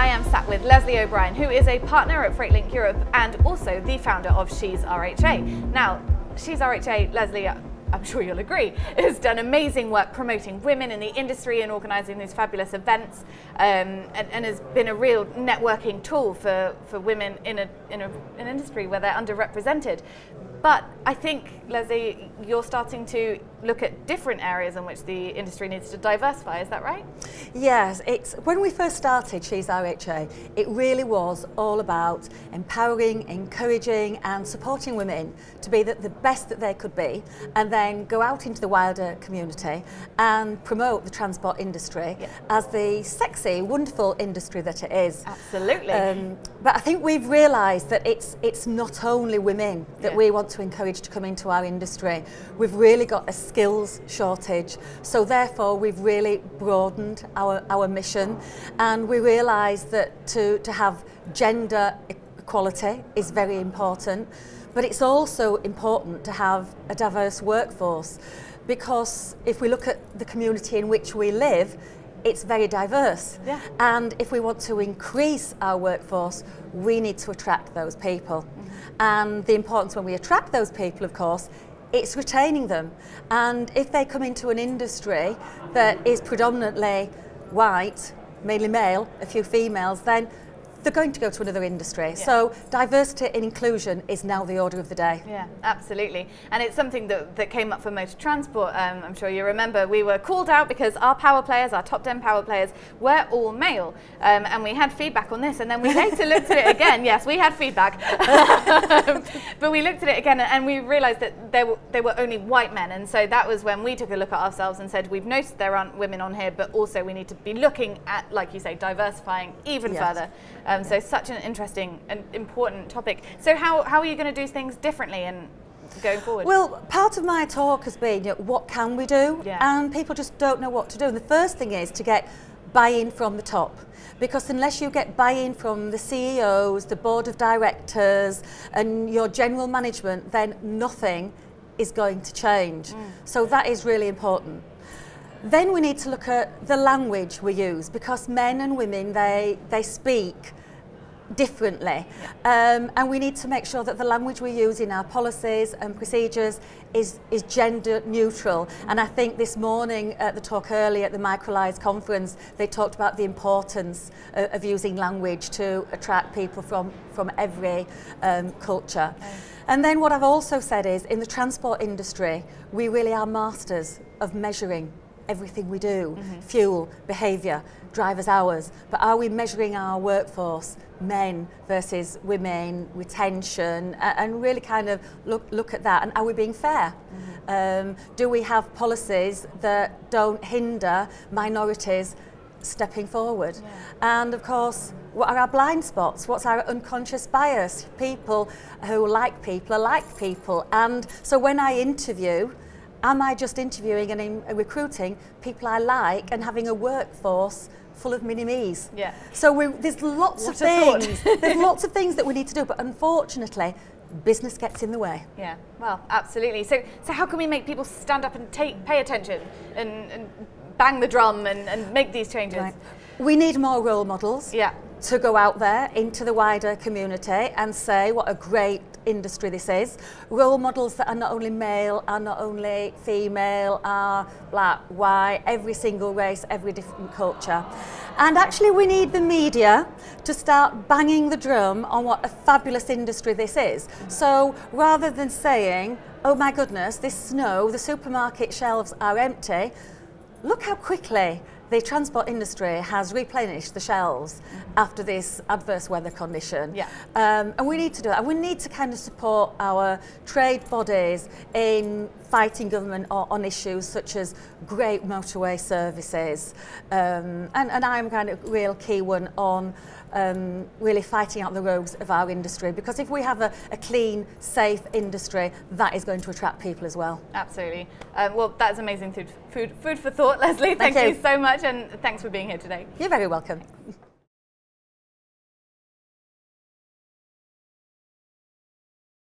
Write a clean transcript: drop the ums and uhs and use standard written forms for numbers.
I am sat with Lesley O'Brien, who is a partner at Freightlink Europe and also the founder of She's RHA. Now, She's RHA, Lesley, I'm sure you'll agree, has done amazing work promoting women in the industry and organising these fabulous events, and has been a real networking tool for women in an industry where they're underrepresented. But I think, Lesley, you're starting to look at different areas in which the industry needs to diversify, is that right? Yes, when we first started She's RHA, it really was all about empowering, encouraging and supporting women to be the best that they could be, and then go out into the wider community and promote the transport industry as the sexy, wonderful industry that it is. Absolutely. But I think we've realised that it's not only women that we want to encourage to come into our industry. We've really got a skills shortage, so therefore we've really broadened our mission, and we realise that to have gender equality is very important, but it's also important to have a diverse workforce, because if we look at the community in which we live, it's very diverse. Yeah. And if we want to increase our workforce, we need to attract those people. And the importance when we attract those people, of course, it's retaining them. And if they come into an industry that is predominantly white, mainly male, a few females, then they're going to go to another industry. Yeah. So diversity and inclusion is now the order of the day. Yeah, absolutely. And it's something that came up for motor transport. I'm sure you remember we were called out because our power players, our top 10 power players, were all male. And we had feedback on this, and then we later looked at it again. Yes, we had feedback. But we looked at it again and we realised that they were only white men. And so that was when we took a look at ourselves and said, we've noticed there aren't women on here, but also we need to be looking at, like you say, diversifying even further. So such an interesting and important topic. So how are you going to do things differently and going forward? Well, part of my talk has been, what can we do? Yeah. And people just don't know what to do. And the first thing is to get buy-in from the top, because unless you get buy-in from the CEOs, the board of directors and your general management, then nothing is going to change. So that is really important. Then we need to look at the language we use, because men and women, they speak differently, and we need to make sure that the language we use in our policies and procedures is gender neutral. And I think this morning at the talk earlier at the Microlise conference, they talked about the importance of using language to attract people from every culture. Okay. And then what I've also said is, in the transport industry, we really are masters of measuring everything we do, fuel, behaviour, drivers' hours, but are we measuring our workforce, men versus women, retention, and really kind of look at that, and are we being fair? Do we have policies that don't hinder minorities stepping forward? And of course, what are our blind spots? What's our unconscious bias? People who like people are like people, and so when I interview, am I just interviewing and recruiting people I like and having a workforce full of mini-me's? Yeah. So there's lots of things. There's lots of things that we need to do, but unfortunately, business gets in the way. Yeah. Well, absolutely. So how can we make people stand up and pay attention and bang the drum and make these changes? Right. We need more role models. Yeah. To go out there into the wider community and say what a great industry this is. Role models that are not only male, are not only female, are black, white, every single race, every different culture. And actually we need the media to start banging the drum on what a fabulous industry this is. So rather than saying, oh my goodness, this snow, the supermarket shelves are empty, look how quickly the transport industry has replenished the shelves after this adverse weather condition. Yeah. And we need to do that. And we need to kind of support our trade bodies in fighting government on issues such as great motorway services. And I'm kind of real key one on really fighting out the rogues of our industry, because if we have a clean, safe industry, that is going to attract people as well. Absolutely. Well, that's amazing food for thought, Lesley. Thank you so much, and thanks for being here today. You're very welcome.